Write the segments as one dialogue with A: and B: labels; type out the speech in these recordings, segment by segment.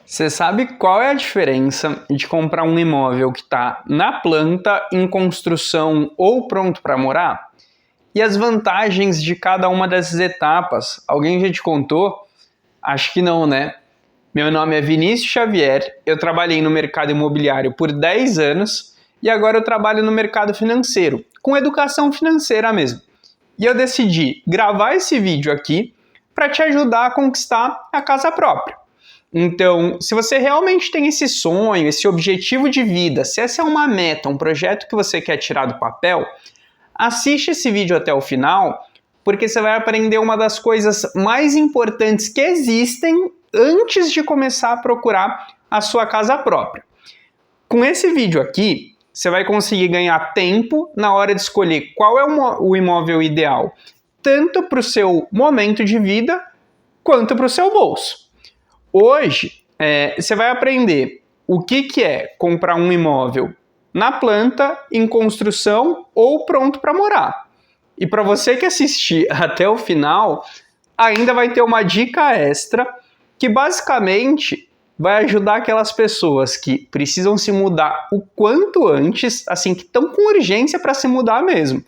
A: Você sabe qual é a diferença de comprar um imóvel que está na planta, em construção ou pronto para morar? E as vantagens de cada uma dessas etapas? Alguém já te contou? Acho que não, né? Meu nome é Vinícius Xavier, eu trabalhei no mercado imobiliário por 10 anos e agora eu trabalho no mercado financeiro, com educação financeira mesmo. E eu decidi gravar esse vídeo aqui para te ajudar a conquistar a casa própria. Então, se você realmente tem esse sonho, esse objetivo de vida, se essa é uma meta, um projeto que você quer tirar do papel, assiste esse vídeo até o final, porque você vai aprender uma das coisas mais importantes que existem antes de começar a procurar a sua casa própria. Com esse vídeo aqui, você vai conseguir ganhar tempo na hora de escolher qual é o imóvel ideal, tanto para o seu momento de vida, quanto para o seu bolso. Hoje, você vai aprender o que é comprar um imóvel na planta, em construção ou pronto para morar. E para você que assistir até o final, ainda vai ter uma dica extra que basicamente vai ajudar aquelas pessoas que precisam se mudar o quanto antes, assim, que estão com urgência para se mudar mesmo,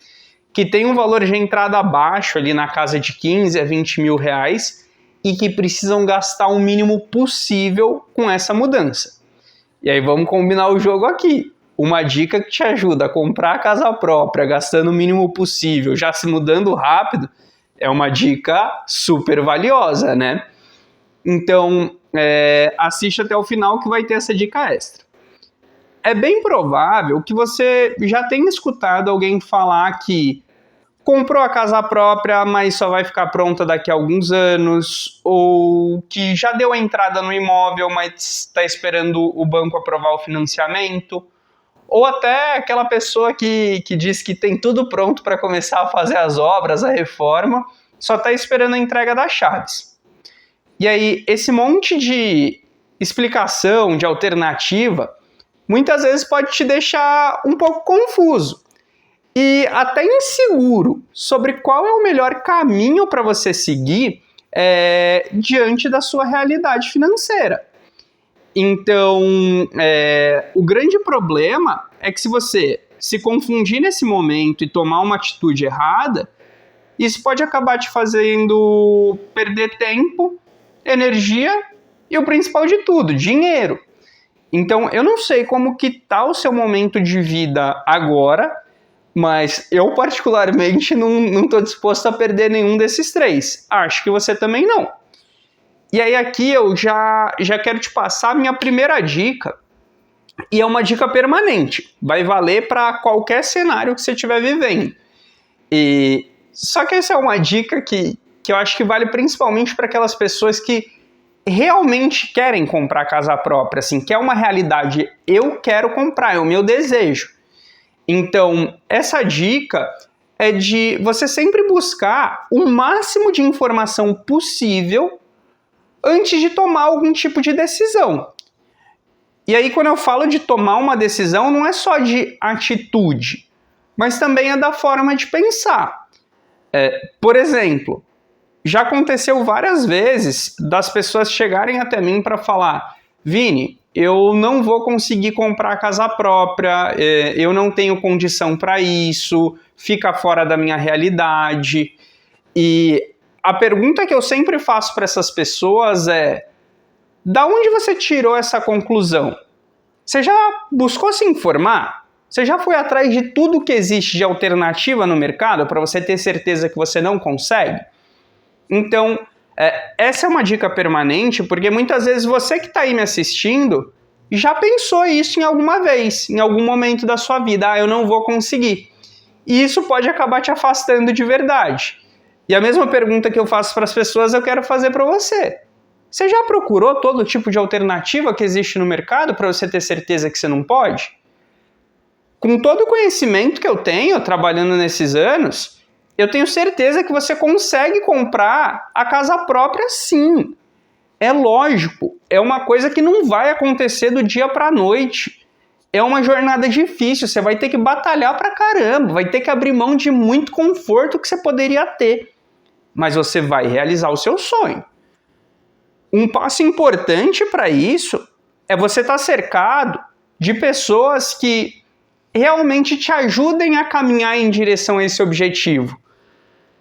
A: que tem um valor de entrada baixo ali na casa de 15 a 20 mil reais e que precisam gastar o mínimo possível com essa mudança. E aí vamos combinar o jogo aqui. Uma dica que te ajuda a comprar a casa própria, gastando o mínimo possível, já se mudando rápido, é uma dica super valiosa, né? Então, assiste até o final que vai ter essa dica extra. É bem provável que você já tenha escutado alguém falar que comprou a casa própria, mas só vai ficar pronta daqui a alguns anos, ou que já deu a entrada no imóvel, mas está esperando o banco aprovar o financiamento, ou até aquela pessoa que diz que tem tudo pronto para começar a fazer as obras, a reforma, só está esperando a entrega das chaves. E aí, esse monte de explicação, de alternativa, muitas vezes pode te deixar um pouco confuso e até inseguro sobre qual é o melhor caminho para você seguir diante da sua realidade financeira. Então, o grande problema é que se você se confundir nesse momento e tomar uma atitude errada, isso pode acabar te fazendo perder tempo, energia e o principal de tudo, dinheiro. Então, eu não sei como que tá o seu momento de vida agora, mas eu particularmente não estou disposto a perder nenhum desses três. Acho que você também não. E aí aqui eu já quero te passar a minha primeira dica, e é uma dica permanente, vai valer para qualquer cenário que você estiver vivendo. Só que essa é uma dica que eu acho que vale principalmente para aquelas pessoas que realmente querem comprar casa própria, assim, que é uma realidade, eu quero comprar, é o meu desejo. Então, essa dica é de você sempre buscar o máximo de informação possível antes de tomar algum tipo de decisão. E aí, quando eu falo de tomar uma decisão, não é só de atitude, mas também é da forma de pensar. Por exemplo, já aconteceu várias vezes das pessoas chegarem até mim para falar: Vini, eu não vou conseguir comprar casa própria, eu não tenho condição para isso, fica fora da minha realidade. E a pergunta que eu sempre faço para essas pessoas é: da onde você tirou essa conclusão? Você já buscou se informar? Você já foi atrás de tudo que existe de alternativa no mercado para você ter certeza que você não consegue? Então, essa é uma dica permanente, porque muitas vezes você que está aí me assistindo já pensou isso em alguma vez, em algum momento da sua vida. Eu não vou conseguir. E isso pode acabar te afastando de verdade. E a mesma pergunta que eu faço para as pessoas, eu quero fazer para você. Você já procurou todo tipo de alternativa que existe no mercado para você ter certeza que você não pode? Com todo o conhecimento que eu tenho trabalhando nesses anos, eu tenho certeza que você consegue comprar a casa própria sim. É lógico, é uma coisa que não vai acontecer do dia para a noite. É uma jornada difícil, você vai ter que batalhar pra caramba, vai ter que abrir mão de muito conforto que você poderia ter. Mas você vai realizar o seu sonho. Um passo importante para isso é você estar cercado de pessoas que realmente te ajudem a caminhar em direção a esse objetivo.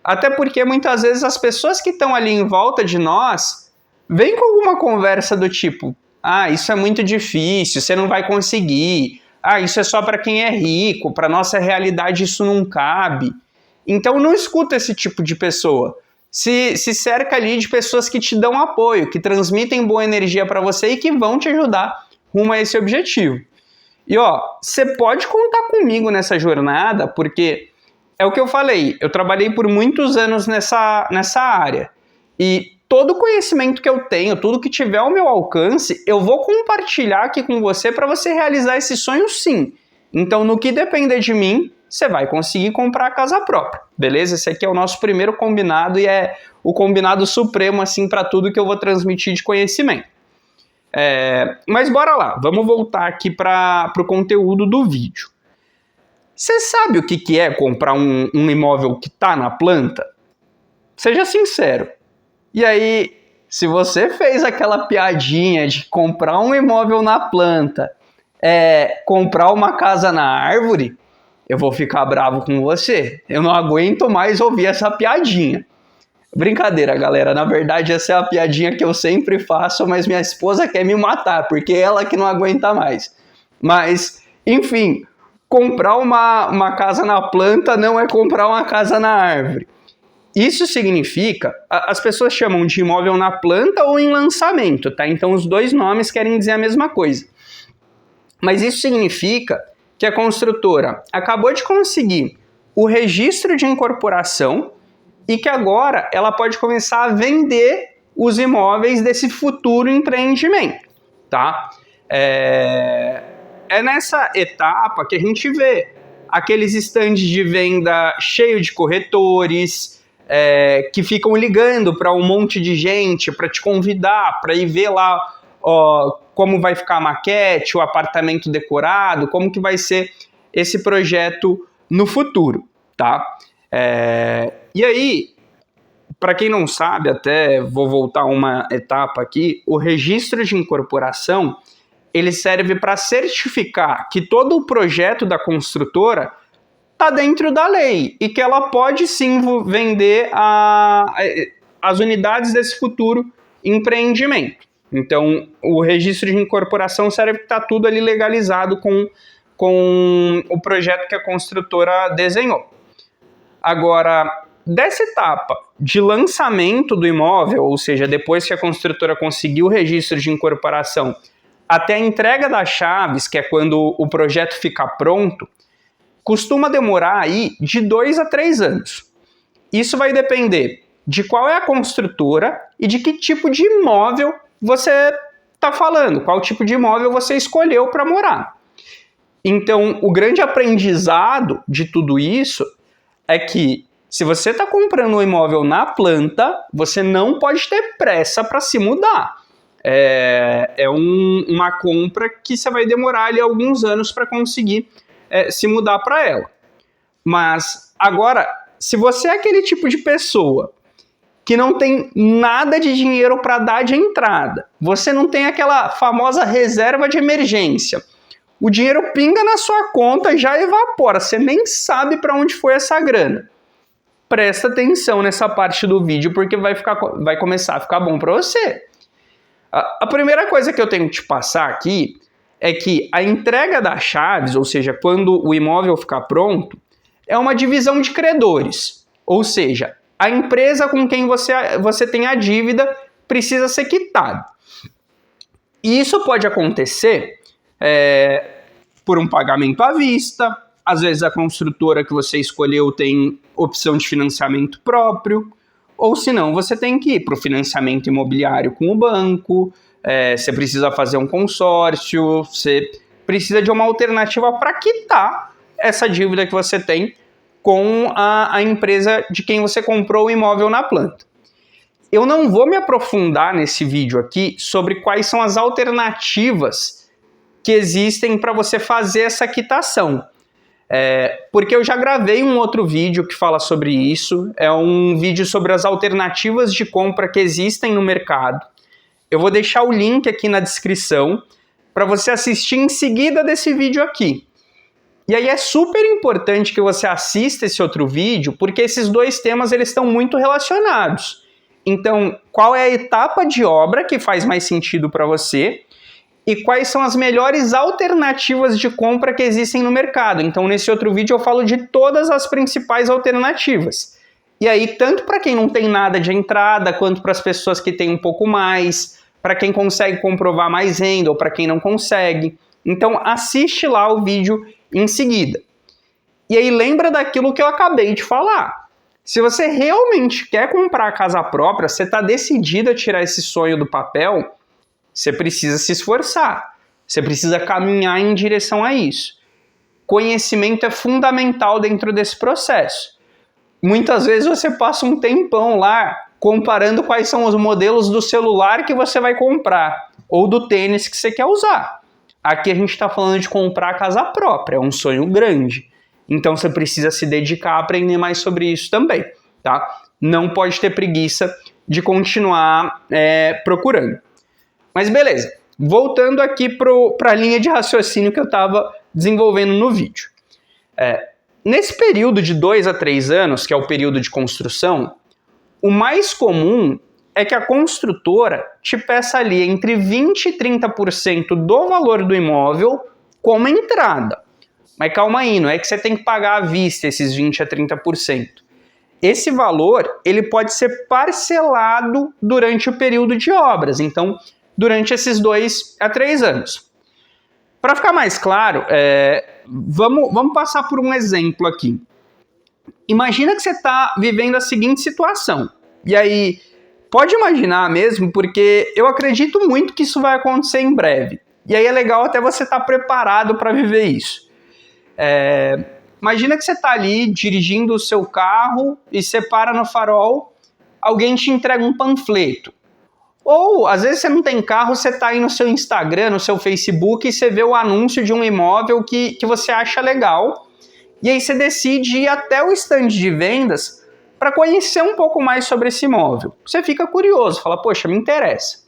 A: Até porque muitas vezes as pessoas que estão ali em volta de nós vêm com alguma conversa do tipo: ah, isso é muito difícil, você não vai conseguir. Ah, isso é só para quem é rico, para nossa realidade isso não cabe. Então não escuta esse tipo de pessoa. Se cerca ali de pessoas que te dão apoio, que transmitem boa energia para você e que vão te ajudar rumo a esse objetivo. E ó, você pode contar comigo nessa jornada, porque é o que eu falei, eu trabalhei por muitos anos nessa área. E todo o conhecimento que eu tenho, tudo que tiver ao meu alcance, eu vou compartilhar aqui com você para você realizar esse sonho sim. Então, no que depender de mim, você vai conseguir comprar a casa própria, beleza? Esse aqui é o nosso primeiro combinado e é o combinado supremo assim para tudo que eu vou transmitir de conhecimento. Mas bora lá, vamos voltar aqui para o conteúdo do vídeo. Você sabe o que é comprar um imóvel que está na planta? Seja sincero. E aí, se você fez aquela piadinha de comprar um imóvel na planta, comprar uma casa na árvore, eu vou ficar bravo com você. Eu não aguento mais ouvir essa piadinha. Brincadeira, galera. Na verdade, essa é a piadinha que eu sempre faço, mas minha esposa quer me matar, porque é ela que não aguenta mais. Mas, enfim, comprar uma casa na planta não é comprar uma casa na árvore. Isso significa, as pessoas chamam de imóvel na planta ou em lançamento, tá? Então os dois nomes querem dizer a mesma coisa. Mas isso significa que a construtora acabou de conseguir o registro de incorporação e que agora ela pode começar a vender os imóveis desse futuro empreendimento, tá? É nessa etapa que a gente vê aqueles estandes de venda cheio de corretores, que ficam ligando para um monte de gente para te convidar, para ir ver lá como vai ficar a maquete, o apartamento decorado, como que vai ser esse projeto no futuro, tá? E aí, para quem não sabe, até vou voltar uma etapa aqui, o registro de incorporação, ele serve para certificar que todo o projeto da construtora está dentro da lei e que ela pode sim vender as unidades desse futuro empreendimento. Então, o registro de incorporação serve para estar tudo ali legalizado com o projeto que a construtora desenhou. Agora, dessa etapa de lançamento do imóvel, ou seja, depois que a construtora conseguiu o registro de incorporação, até a entrega das chaves, que é quando o projeto fica pronto, costuma demorar aí de 2 a 3 anos. Isso vai depender de qual é a construtora e de que tipo de imóvel você está falando, qual tipo de imóvel você escolheu para morar. Então, o grande aprendizado de tudo isso é que se você está comprando um imóvel na planta, você não pode ter pressa para se mudar. Uma compra que você vai demorar ali alguns anos para conseguir se mudar para ela. Mas, agora, se você é aquele tipo de pessoa que não tem nada de dinheiro para dar de entrada, você não tem aquela famosa reserva de emergência, o dinheiro pinga na sua conta e já evapora, você nem sabe para onde foi essa grana. Presta atenção nessa parte do vídeo, porque vai começar a ficar bom para você. A primeira coisa que eu tenho que te passar aqui é que a entrega das chaves, ou seja, quando o imóvel ficar pronto, é uma divisão de credores. Ou seja, a empresa com quem você tem a dívida precisa ser quitada. E isso pode acontecer por um pagamento à vista. Às vezes a construtora que você escolheu tem opção de financiamento próprio, ou se não, você tem que ir para o financiamento imobiliário com o banco, você precisa fazer um consórcio, você precisa de uma alternativa para quitar essa dívida que você tem com a empresa de quem você comprou o imóvel na planta. Eu não vou me aprofundar nesse vídeo aqui sobre quais são as alternativas que existem para você fazer essa quitação. Porque eu já gravei um outro vídeo que fala sobre isso, é um vídeo sobre as alternativas de compra que existem no mercado. eu vou deixar o link aqui na descrição para você assistir em seguida desse vídeo aqui. E aí é super importante que você assista esse outro vídeo, porque esses dois temas eles estão muito relacionados. Então, qual é a etapa de obra que faz mais sentido para você e quais são as melhores alternativas de compra que existem no mercado. Então, nesse outro vídeo eu falo de todas as principais alternativas. E aí, tanto para quem não tem nada de entrada, quanto para as pessoas que têm um pouco mais, para quem consegue comprovar mais renda ou para quem não consegue. Então, assiste lá o vídeo em seguida. E aí, lembra daquilo que eu acabei de falar. Se você realmente quer comprar a casa própria, você está decidido a tirar esse sonho do papel, você precisa se esforçar. Você precisa caminhar em direção a isso. Conhecimento é fundamental dentro desse processo. Muitas vezes você passa um tempão lá comparando quais são os modelos do celular que você vai comprar ou do tênis que você quer usar. Aqui a gente está falando de comprar a casa própria, é um sonho grande. Então você precisa se dedicar a aprender mais sobre isso também, tá? Não pode ter preguiça de continuar procurando. Mas beleza, voltando aqui para a linha de raciocínio que eu estava desenvolvendo no vídeo. Nesse período de 2 a 3 anos, que é o período de construção, o mais comum é que a construtora te peça ali entre 20% e 30% do valor do imóvel como entrada. Mas calma aí, não é que você tem que pagar à vista esses 20% a 30%. Esse valor ele pode ser parcelado durante o período de obras, então durante esses 2 a 3 anos. Para ficar mais claro, vamos passar por um exemplo aqui. Imagina que você está vivendo a seguinte situação. E aí, pode imaginar mesmo, porque eu acredito muito que isso vai acontecer em breve. E aí é legal até você estar preparado para viver isso. Imagina que você está ali dirigindo o seu carro e você para no farol, alguém te entrega um panfleto. Ou, às vezes você não tem carro, você está aí no seu Instagram, no seu Facebook e você vê o anúncio de um imóvel que você acha legal. E aí você decide ir até o stand de vendas para conhecer um pouco mais sobre esse imóvel. Você fica curioso, fala, poxa, me interessa.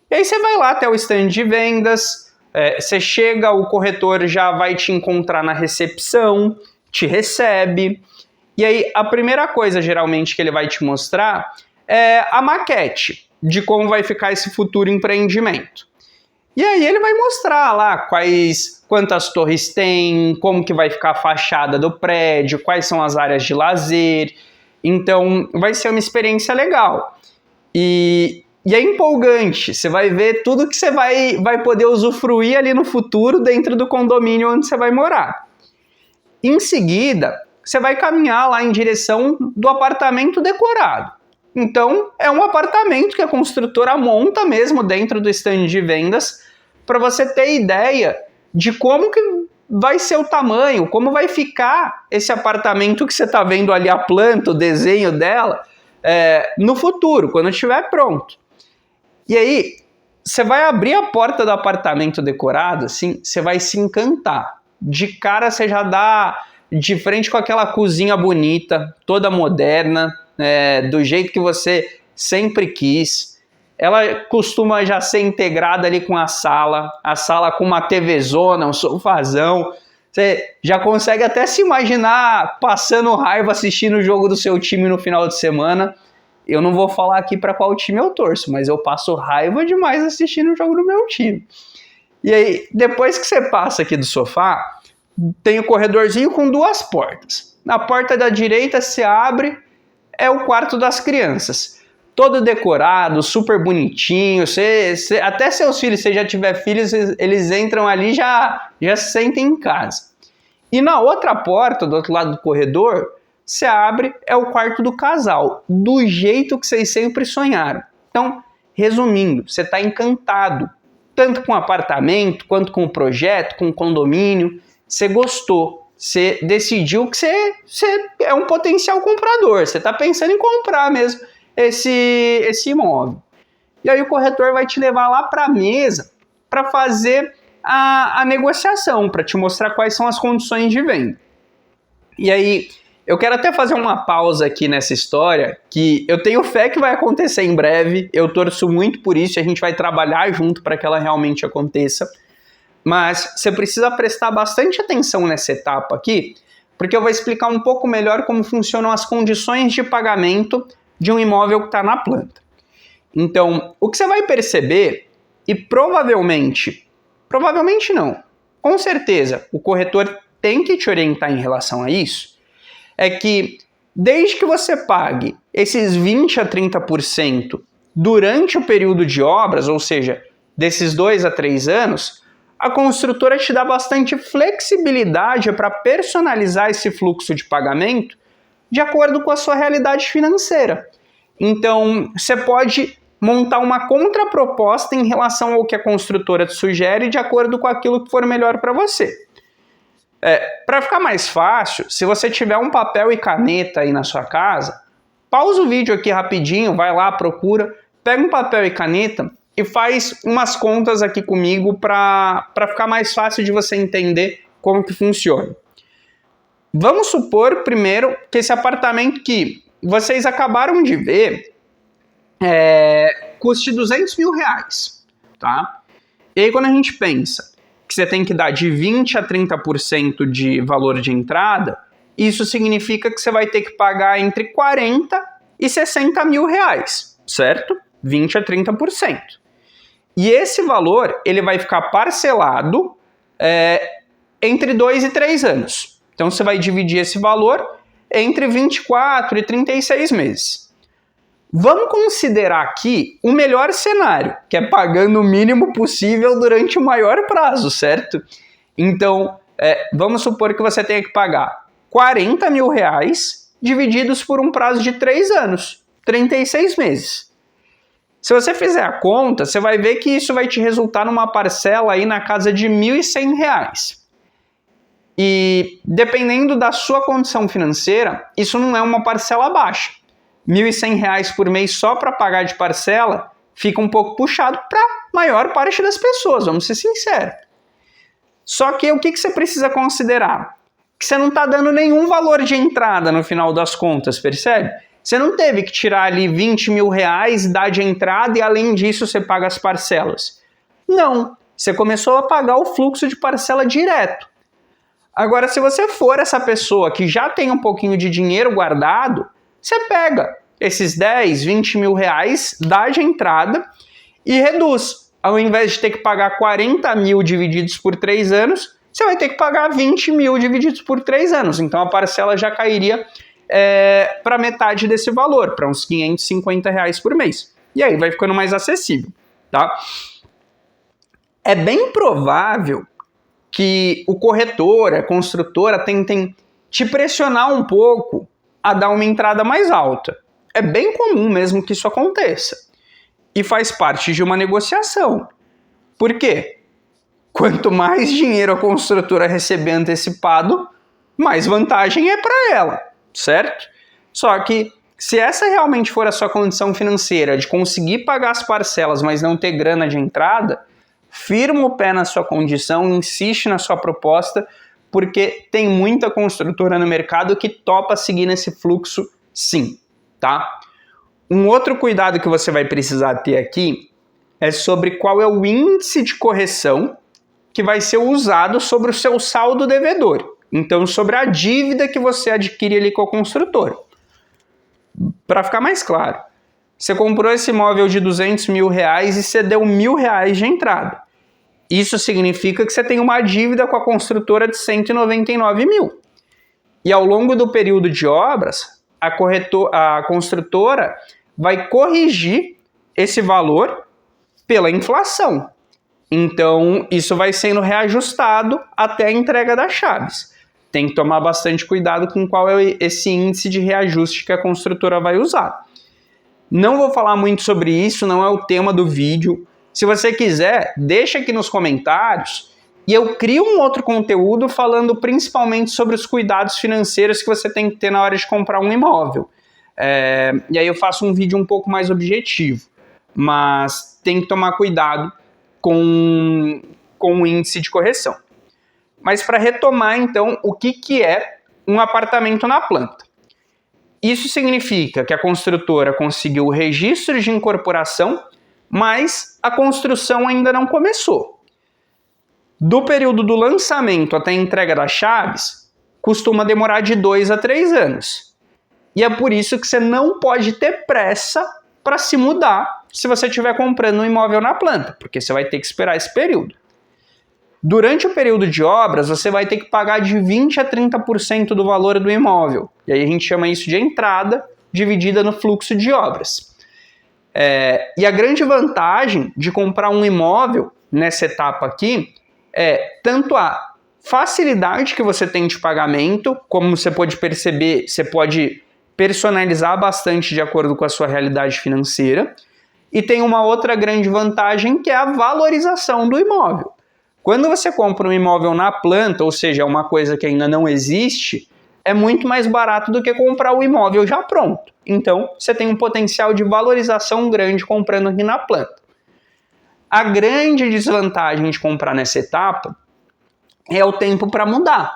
A: E aí você vai lá até o stand de vendas, você chega, o corretor já vai te encontrar na recepção, te recebe. E aí a primeira coisa, geralmente, que ele vai te mostrar é a maquete de como vai ficar esse futuro empreendimento. E aí ele vai mostrar lá quantas torres tem, como que vai ficar a fachada do prédio, quais são as áreas de lazer. Então vai ser uma experiência legal. E é empolgante, você vai ver tudo que você vai poder usufruir ali no futuro dentro do condomínio onde você vai morar. Em seguida, você vai caminhar lá em direção do apartamento decorado. Então, é um apartamento que a construtora monta mesmo dentro do stand de vendas para você ter ideia de como que vai ser o tamanho, como vai ficar esse apartamento que você está vendo ali, a planta, o desenho dela, no futuro, quando estiver pronto. E aí, você vai abrir a porta do apartamento decorado, assim, você vai se encantar. De cara, você já dá de frente com aquela cozinha bonita, toda moderna, do jeito que você sempre quis. Ela costuma já ser integrada ali com a sala com uma TVzona, um sofazão. Você já consegue até se imaginar passando raiva assistindo o jogo do seu time no final de semana. Eu não vou falar aqui para qual time eu torço, mas eu passo raiva demais assistindo o jogo do meu time. E aí, depois que você passa aqui do sofá, tem o corredorzinho com 2 portas. Na porta da direita você abre, é o quarto das crianças. Todo decorado, super bonitinho. Até seus filhos, se já tiver filhos, eles entram ali e já se sentem em casa. E na outra porta, do outro lado do corredor, você abre, é o quarto do casal, do jeito que vocês sempre sonharam. Então, resumindo, você está encantado, tanto com o apartamento, quanto com o projeto, com o condomínio. Você gostou. Você decidiu que você é um potencial comprador, você está pensando em comprar mesmo esse imóvel. E aí o corretor vai te levar lá para a mesa para fazer a negociação, para te mostrar quais são as condições de venda. E aí Eu quero até fazer uma pausa aqui nessa história, que eu tenho fé que vai acontecer em breve, eu torço muito por isso e a gente vai trabalhar junto para que ela realmente aconteça. Mas você precisa prestar bastante atenção nessa etapa aqui, porque eu vou explicar um pouco melhor como funcionam as condições de pagamento de um imóvel que está na planta. Então, o que você vai perceber, e provavelmente não, com certeza o corretor tem que te orientar em relação a isso, é que desde que você pague esses 20 a 30% durante o período de obras, ou seja, desses 2 a 3 anos, a construtora te dá bastante flexibilidade para personalizar esse fluxo de pagamento de acordo com a sua realidade financeira. Então, você pode montar uma contraproposta em relação ao que a construtora te sugere de acordo com aquilo que for melhor para você. Para ficar mais fácil, se você tiver um papel e caneta aí na sua casa, pausa o vídeo aqui rapidinho, vai lá, procura, pega um papel e caneta e faz umas contas aqui comigo para ficar mais fácil de você entender como que funciona. Vamos supor, primeiro, que esse apartamento que vocês acabaram de ver custe R$200 mil, tá? E aí quando a gente pensa que você tem que dar de 20% a 30% de valor de entrada, isso significa que você vai ter que pagar entre 40 e 60 mil reais, certo? 20% a 30%. E esse valor ele vai ficar parcelado entre 2 e 3 anos. Então você vai dividir esse valor entre 24 e 36 meses. Vamos considerar aqui o melhor cenário, que é pagando o mínimo possível durante o maior prazo, certo? Então, vamos supor que você tenha que pagar 40 mil reais divididos por um prazo de 3 anos, 36 meses. Se você fizer a conta, você vai ver que isso vai te resultar numa parcela aí na casa de R$1.100. E dependendo da sua condição financeira, isso não é uma parcela baixa. R$1.100 por mês só para pagar de parcela fica um pouco puxado para a maior parte das pessoas, vamos ser sinceros. Só que o que você precisa considerar? Que você não está dando nenhum valor de entrada no final das contas, percebe? Você não teve que tirar ali 20 mil reais, dar de entrada e além disso você paga as parcelas. Não, você começou a pagar o fluxo de parcela direto. Agora, se você for essa pessoa que já tem um pouquinho de dinheiro guardado, você pega esses 10, 20 mil reais, dá de entrada e reduz. Ao invés de ter que pagar 40 mil divididos por 3 anos, você vai ter que pagar 20 mil divididos por 3 anos. Então a parcela já cairia para metade desse valor, para uns 550 reais por mês. E aí vai ficando mais acessível, tá? É bem provável que o corretor, a construtora tentem te pressionar um pouco a dar uma entrada mais alta. É bem comum mesmo que isso aconteça. E faz parte de uma negociação. Por quê? Quanto mais dinheiro a construtora receber antecipado, mais vantagem é para ela, certo? Só que se essa realmente for a sua condição financeira de conseguir pagar as parcelas, mas não ter grana de entrada, firma o pé na sua condição, insiste na sua proposta, porque tem muita construtora no mercado que topa seguir nesse fluxo sim, tá? Um outro cuidado que você vai precisar ter aqui é sobre qual é o índice de correção que vai ser usado sobre o seu saldo devedor. Então, sobre a dívida que você adquire ali com a construtora. Para ficar mais claro, você comprou esse imóvel de 200 mil reais e você deu 1.000 reais de entrada. Isso significa que você tem uma dívida com a construtora de 199 mil. E ao longo do período de obras, a construtora vai corrigir esse valor pela inflação. Então, isso vai sendo reajustado até a entrega das chaves. Tem que tomar bastante cuidado com qual é esse índice de reajuste que a construtora vai usar. Não vou falar muito sobre isso, não é o tema do vídeo. Se você quiser, deixa aqui nos comentários e eu crio um outro conteúdo falando principalmente sobre os cuidados financeiros que você tem que ter na hora de comprar um imóvel. E aí eu faço um vídeo um pouco mais objetivo, mas tem que tomar cuidado com o índice de correção. Mas para retomar, então, o que é um apartamento na planta. Isso significa que a construtora conseguiu o registro de incorporação, mas a construção ainda não começou. Do período do lançamento até a entrega das chaves, costuma demorar de 2 a 3 anos. E é por isso que você não pode ter pressa para se mudar se você estiver comprando um imóvel na planta, porque você vai ter que esperar esse período. Durante o período de obras, você vai ter que pagar de 20% a 30% do valor do imóvel. E aí a gente chama isso de entrada dividida no fluxo de obras. E a grande vantagem de comprar um imóvel nessa etapa aqui é tanto a facilidade que você tem de pagamento, como você pode perceber, você pode personalizar bastante de acordo com a sua realidade financeira, e tem uma outra grande vantagem que é a valorização do imóvel. Quando você compra um imóvel na planta, ou seja, uma coisa que ainda não existe, é muito mais barato do que comprar o imóvel já pronto. Então, você tem um potencial de valorização grande comprando aqui na planta. A grande desvantagem de comprar nessa etapa é o tempo para mudar.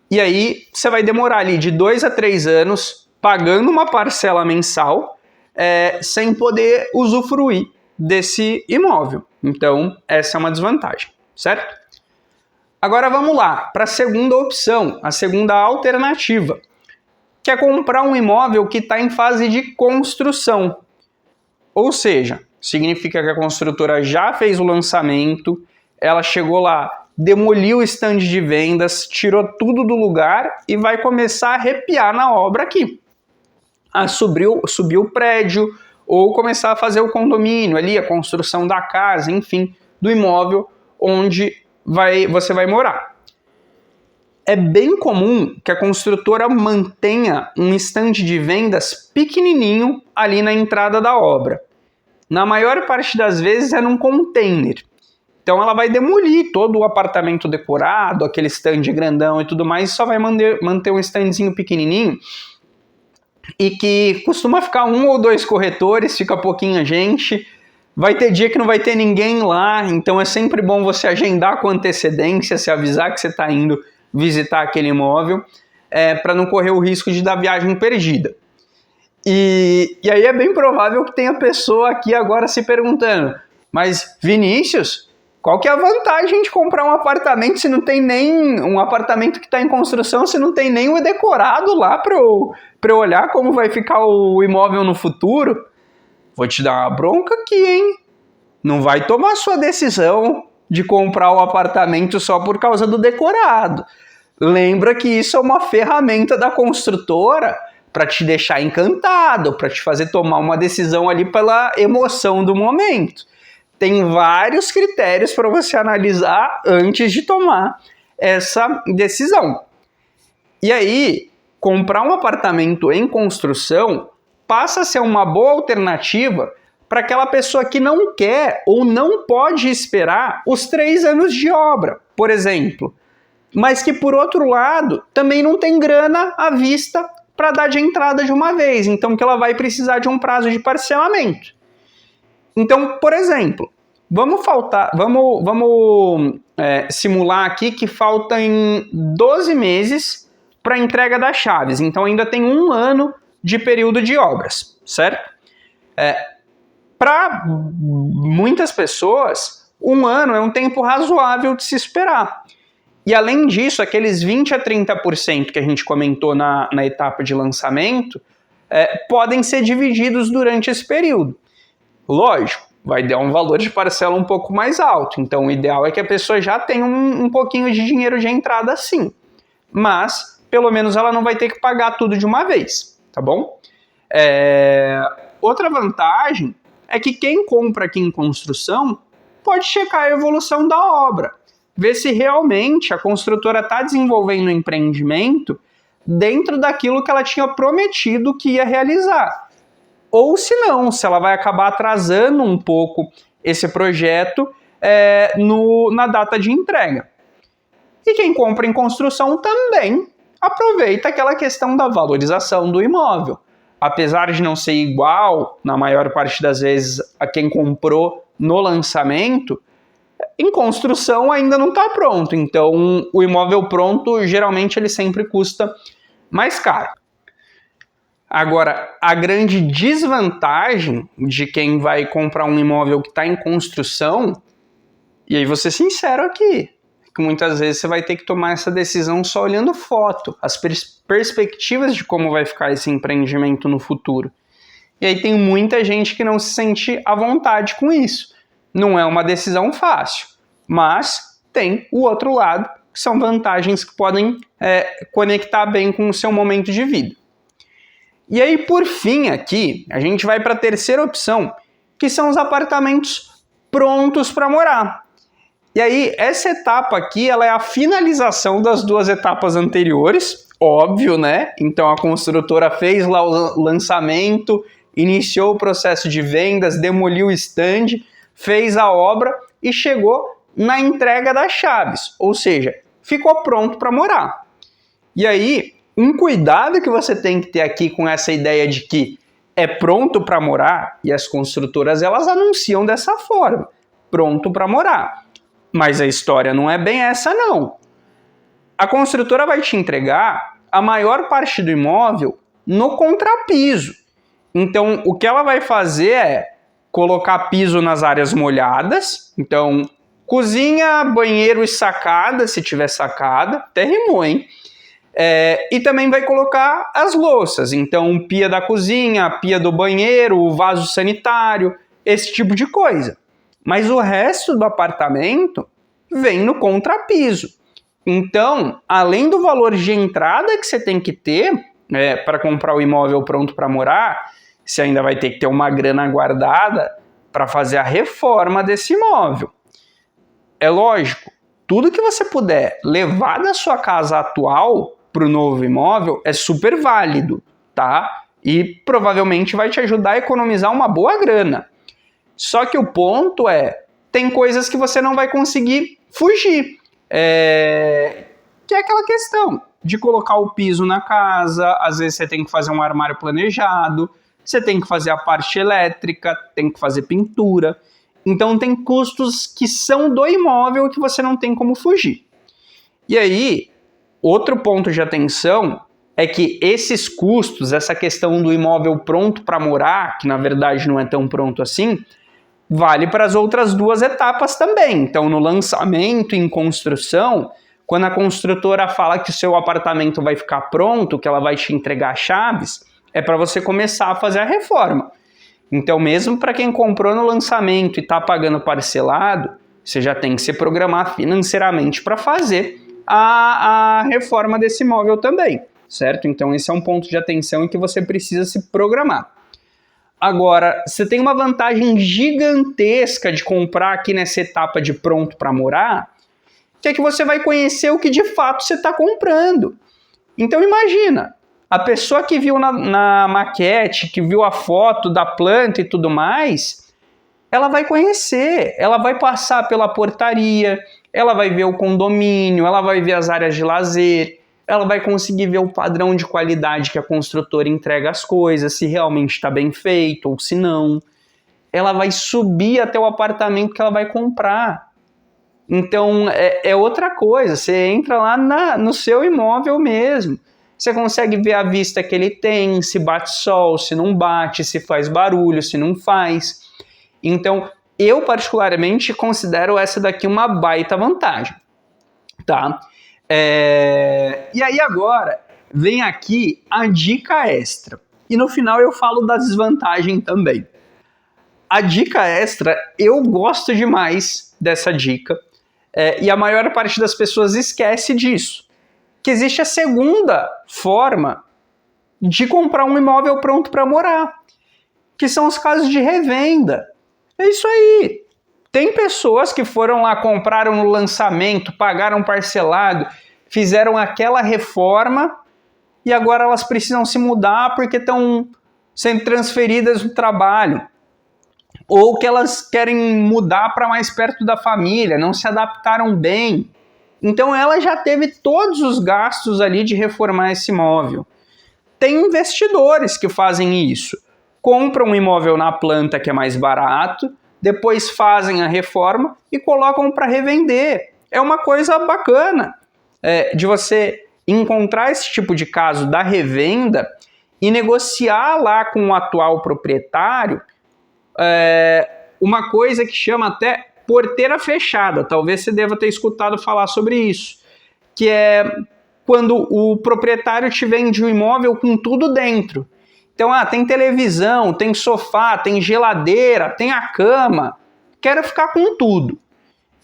A: E aí, você vai demorar ali de 2 a 3 anos pagando uma parcela mensal sem poder usufruir desse imóvel. Então, essa é uma desvantagem. Certo? Agora vamos lá para a segunda opção, a segunda alternativa, que é comprar um imóvel que está em fase de construção. Ou seja, significa que a construtora já fez o lançamento, ela chegou lá, demoliu o stand de vendas, tirou tudo do lugar e vai começar a arrepiar na obra aqui. A subir o prédio ou começar a fazer o condomínio ali, a construção da casa, enfim, do imóvel onde você vai morar. É bem comum que a construtora mantenha um estande de vendas pequenininho ali na entrada da obra. Na maior parte das vezes é num container. Então ela vai demolir todo o apartamento decorado, aquele estande grandão e tudo mais, e só vai manter um standzinho pequenininho e que costuma ficar 1 ou 2 corretores, fica pouquinha gente. Vai ter dia que não vai ter ninguém lá, então é sempre bom você agendar com antecedência, se avisar que você está indo visitar aquele imóvel, para não correr o risco de dar viagem perdida. E aí é bem provável que tenha pessoa aqui agora se perguntando, mas Vinícius, qual que é a vantagem de comprar um apartamento se não tem nem um apartamento que está em construção, se não tem nem o decorado lá para eu olhar como vai ficar o imóvel no futuro? Vou te dar uma bronca aqui, hein? Não vai tomar sua decisão de comprar o apartamento só por causa do decorado. Lembra que isso é uma ferramenta da construtora para te deixar encantado, para te fazer tomar uma decisão ali pela emoção do momento. Tem vários critérios para você analisar antes de tomar essa decisão. E aí, comprar um apartamento em construção passa a ser uma boa alternativa para aquela pessoa que não quer ou não pode esperar os 3 anos de obra, por exemplo, mas que, por outro lado, também não tem grana à vista para dar de entrada de uma vez, então que ela vai precisar de um prazo de parcelamento. Então, por exemplo, vamos simular aqui que faltam 12 meses para a entrega das chaves, então ainda tem 1 ano de período de obras, certo? Para muitas pessoas, 1 ano é um tempo razoável de se esperar. E além disso, aqueles 20% a 30% que a gente comentou na etapa de lançamento podem ser divididos durante esse período. Lógico, vai dar um valor de parcela um pouco mais alto, então o ideal é que a pessoa já tenha um pouquinho de dinheiro de entrada sim, mas pelo menos ela não vai ter que pagar tudo de uma vez. Tá bom? Outra vantagem é que quem compra aqui em construção pode checar a evolução da obra, ver se realmente a construtora está desenvolvendo o empreendimento dentro daquilo que ela tinha prometido que ia realizar. Ou se não, se ela vai acabar atrasando um pouco esse projeto na data de entrega. E quem compra em construção também aproveita aquela questão da valorização do imóvel. Apesar de não ser igual, na maior parte das vezes, a quem comprou no lançamento, em construção ainda não está pronto. Então, o imóvel pronto, geralmente, ele sempre custa mais caro. Agora, a grande desvantagem de quem vai comprar um imóvel que está em construção, e aí vou ser sincero aqui, que muitas vezes você vai ter que tomar essa decisão só olhando foto, as perspectivas de como vai ficar esse empreendimento no futuro. E aí tem muita gente que não se sente à vontade com isso. Não é uma decisão fácil, mas tem o outro lado, que são vantagens que podem conectar bem com o seu momento de vida. E aí, por fim, aqui, a gente vai para a terceira opção, que são os apartamentos prontos para morar. E aí, essa etapa aqui, ela é a finalização das duas etapas anteriores, óbvio, né? Então, a construtora fez lá o lançamento, iniciou o processo de vendas, demoliu o stand, fez a obra e chegou na entrega das chaves, ou seja, ficou pronto para morar. E aí, um cuidado que você tem que ter aqui com essa ideia de que é pronto para morar, e as construtoras elas anunciam dessa forma, pronto para morar. Mas a história não é bem essa não. A construtora vai te entregar a maior parte do imóvel no contrapiso. Então, o que ela vai fazer é colocar piso nas áreas molhadas, então cozinha, banheiro e sacada, se tiver sacada, até rimou, hein? E também vai colocar as louças, então pia da cozinha, pia do banheiro, o vaso sanitário, esse tipo de coisa. Mas o resto do apartamento vem no contrapiso. Então, além do valor de entrada que você tem que ter para comprar o imóvel pronto para morar, você ainda vai ter que ter uma grana guardada para fazer a reforma desse imóvel. É lógico, tudo que você puder levar da sua casa atual para o novo imóvel é super válido, tá? E provavelmente vai te ajudar a economizar uma boa grana. Só que o ponto tem coisas que você não vai conseguir fugir. Que é aquela questão de colocar o piso na casa, às vezes você tem que fazer um armário planejado, você tem que fazer a parte elétrica, tem que fazer pintura. Então tem custos que são do imóvel que você não tem como fugir. E aí, outro ponto de atenção é que esses custos, essa questão do imóvel pronto para morar, que na verdade não é tão pronto assim, vale para as outras duas etapas também. Então, no lançamento e em construção, quando a construtora fala que o seu apartamento vai ficar pronto, que ela vai te entregar chaves, é para você começar a fazer a reforma. Então, mesmo para quem comprou no lançamento e está pagando parcelado, você já tem que se programar financeiramente para fazer a reforma desse imóvel também, certo? Então, esse é um ponto de atenção em que você precisa se programar. Agora, você tem uma vantagem gigantesca de comprar aqui nessa etapa de pronto para morar, que é que você vai conhecer o que de fato você está comprando. Então, imagina, a pessoa que viu na maquete, que viu a foto da planta e tudo mais, ela vai conhecer, ela vai passar pela portaria, ela vai ver o condomínio, ela vai ver as áreas de lazer, ela vai conseguir ver o padrão de qualidade que a construtora entrega as coisas, se realmente está bem feito ou se não. Ela vai subir até o apartamento que ela vai comprar. Então, é outra coisa, você entra lá no seu imóvel mesmo. Você consegue ver a vista que ele tem, se bate sol, se não bate, se faz barulho, se não faz. Então, eu particularmente considero essa daqui uma baita vantagem, tá? E aí agora, vem aqui a dica extra. E no final eu falo da desvantagem também. A dica extra, eu gosto demais dessa dica. E a maior parte das pessoas esquece disso. Que existe a segunda forma de comprar um imóvel pronto para morar, que são os casos de revenda. É isso aí. Tem pessoas que foram lá, compraram no lançamento, pagaram parcelado, fizeram aquela reforma e agora elas precisam se mudar porque estão sendo transferidas do trabalho. Ou que elas querem mudar para mais perto da família, não se adaptaram bem. Então ela já teve todos os gastos ali de reformar esse imóvel. Tem investidores que fazem isso. Compram um imóvel na planta que é mais barato, depois fazem a reforma e colocam para revender. É uma coisa bacana de você encontrar esse tipo de caso da revenda e negociar lá com o atual proprietário uma coisa que chama até porteira fechada. Talvez você deva ter escutado falar sobre isso, que é quando o proprietário te vende um imóvel com tudo dentro. Então, tem televisão, tem sofá, tem geladeira, tem a cama, quero ficar com tudo.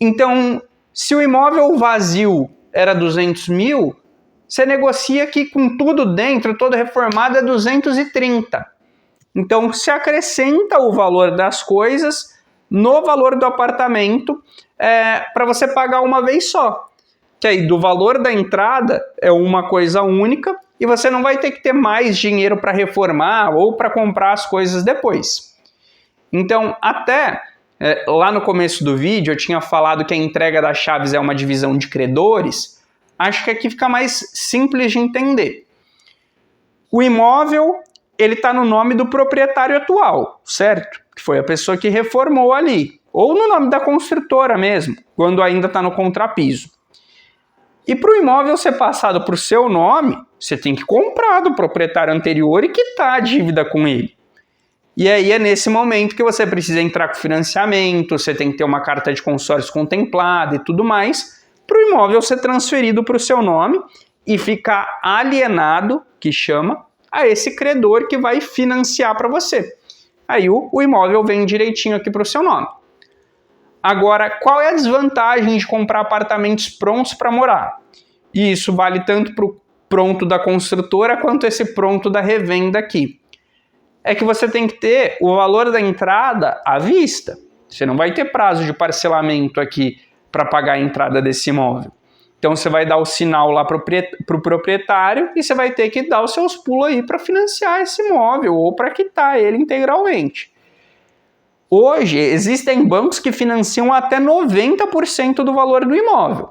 A: Então, se o imóvel vazio era 200 mil, você negocia que com tudo dentro, todo reformado, é 230. Então, se acrescenta o valor das coisas no valor do apartamento para você pagar uma vez só. Que aí do valor da entrada é uma coisa única e você não vai ter que ter mais dinheiro para reformar ou para comprar as coisas depois. Então, até lá no começo do vídeo eu tinha falado que a entrega das chaves é uma divisão de credores. Acho que aqui fica mais simples de entender. O imóvel, ele está no nome do proprietário atual, certo? Que foi a pessoa que reformou ali. Ou no nome da construtora mesmo, quando ainda está no contrapiso. E para o imóvel ser passado para o seu nome, você tem que comprar do proprietário anterior e quitar a dívida com ele. E aí é nesse momento que você precisa entrar com financiamento, você tem que ter uma carta de consórcio contemplada e tudo mais, para o imóvel ser transferido para o seu nome e ficar alienado, que chama, a esse credor que vai financiar para você. Aí o imóvel vem direitinho aqui para o seu nome. Agora, qual é a desvantagem de comprar apartamentos prontos para morar? E isso vale tanto para o pronto da construtora quanto esse pronto da revenda aqui. É que você tem que ter o valor da entrada à vista. Você não vai ter prazo de parcelamento aqui para pagar a entrada desse imóvel. Então você vai dar o sinal lá para o proprietário e você vai ter que dar os seus pulos aí para financiar esse imóvel ou para quitar ele integralmente. Hoje, existem bancos que financiam até 90% do valor do imóvel.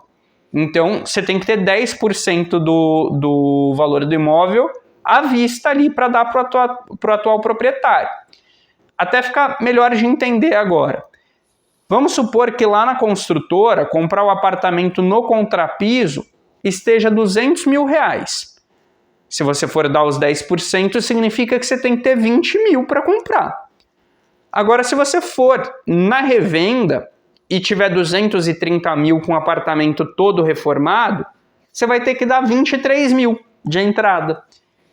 A: Então, você tem que ter 10% do valor do imóvel à vista ali para dar para o atual proprietário. Até ficar melhor de entender agora. Vamos supor que lá na construtora, comprar o apartamento no contrapiso esteja R$200 mil. Se você for dar os 10%, significa que você tem que ter 20 mil para comprar. Agora, se você for na revenda e tiver 230 mil com o apartamento todo reformado, você vai ter que dar 23 mil de entrada.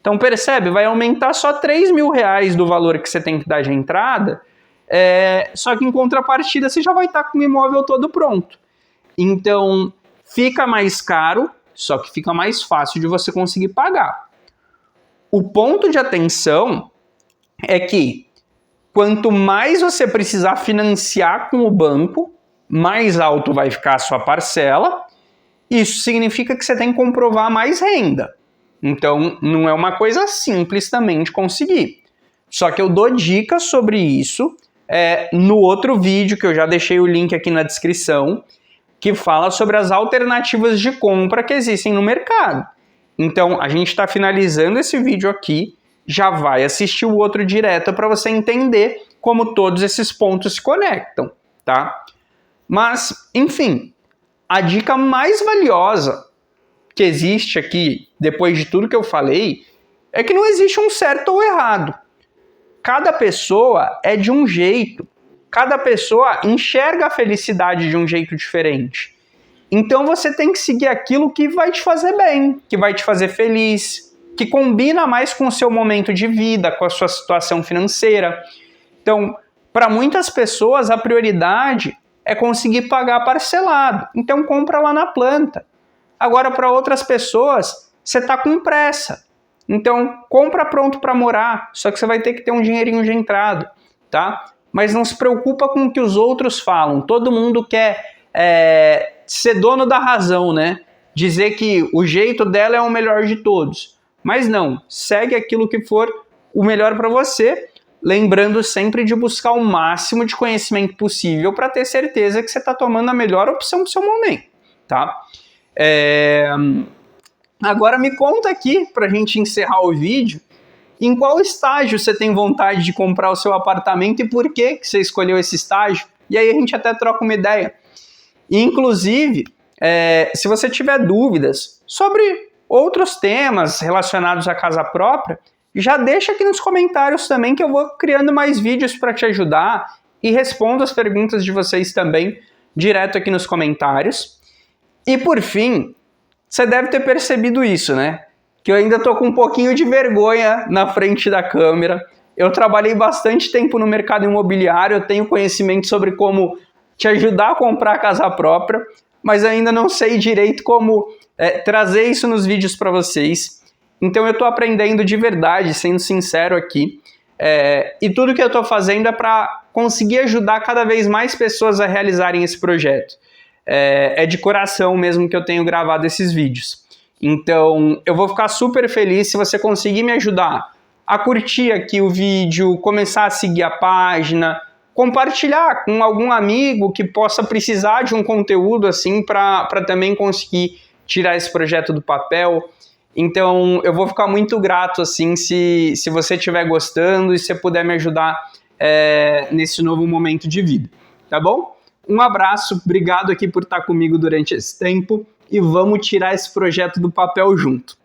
A: Então, percebe? Vai aumentar só 3 mil reais do valor que você tem que dar de entrada, só que em contrapartida você já vai estar com o imóvel todo pronto. Então, fica mais caro, só que fica mais fácil de você conseguir pagar. O ponto de atenção é que quanto mais você precisar financiar com o banco, mais alto vai ficar a sua parcela. Isso significa que você tem que comprovar mais renda. Então, não é uma coisa simples também de conseguir. Só que eu dou dicas sobre isso no outro vídeo, que eu já deixei o link aqui na descrição, que fala sobre as alternativas de compra que existem no mercado. Então, a gente está finalizando esse vídeo aqui, já vai assistir o outro direto para você entender como todos esses pontos se conectam, tá? Mas, enfim, a dica mais valiosa que existe aqui, depois de tudo que eu falei, é que não existe um certo ou errado. Cada pessoa é de um jeito, cada pessoa enxerga a felicidade de um jeito diferente. Então você tem que seguir aquilo que vai te fazer bem, que vai te fazer feliz, que combina mais com o seu momento de vida, com a sua situação financeira. Então, para muitas pessoas, a prioridade é conseguir pagar parcelado. Então, compra lá na planta. Agora, para outras pessoas, você está com pressa. Então, compra pronto para morar, só que você vai ter que ter um dinheirinho de entrada, tá? Mas não se preocupa com o que os outros falam. Todo mundo quer ser dono da razão, né? Dizer que o jeito dela é o melhor de todos. Mas não, segue aquilo que for o melhor para você, lembrando sempre de buscar o máximo de conhecimento possível para ter certeza que você está tomando a melhor opção para o seu momento, tá? Agora me conta aqui, para a gente encerrar o vídeo, em qual estágio você tem vontade de comprar o seu apartamento e por que você escolheu esse estágio? E aí a gente até troca uma ideia. E, inclusive, se você tiver dúvidas sobre outros temas relacionados à casa própria, já deixa aqui nos comentários também que eu vou criando mais vídeos para te ajudar e respondo as perguntas de vocês também direto aqui nos comentários. E por fim, você deve ter percebido isso, né? Que eu ainda tô com um pouquinho de vergonha na frente da câmera. Eu trabalhei bastante tempo no mercado imobiliário, eu tenho conhecimento sobre como te ajudar a comprar a casa própria, mas ainda não sei direito como trazer isso nos vídeos para vocês. Então eu estou aprendendo de verdade, sendo sincero aqui, e tudo que eu estou fazendo é para conseguir ajudar cada vez mais pessoas a realizarem esse projeto. É de coração mesmo que eu tenho gravado esses vídeos. Então eu vou ficar super feliz se você conseguir me ajudar a curtir aqui o vídeo, começar a seguir a página, compartilhar com algum amigo que possa precisar de um conteúdo assim para também conseguir tirar esse projeto do papel. Então eu vou ficar muito grato assim se você estiver gostando e se você puder me ajudar nesse novo momento de vida, tá bom? Um abraço, obrigado aqui por estar comigo durante esse tempo e vamos tirar esse projeto do papel junto.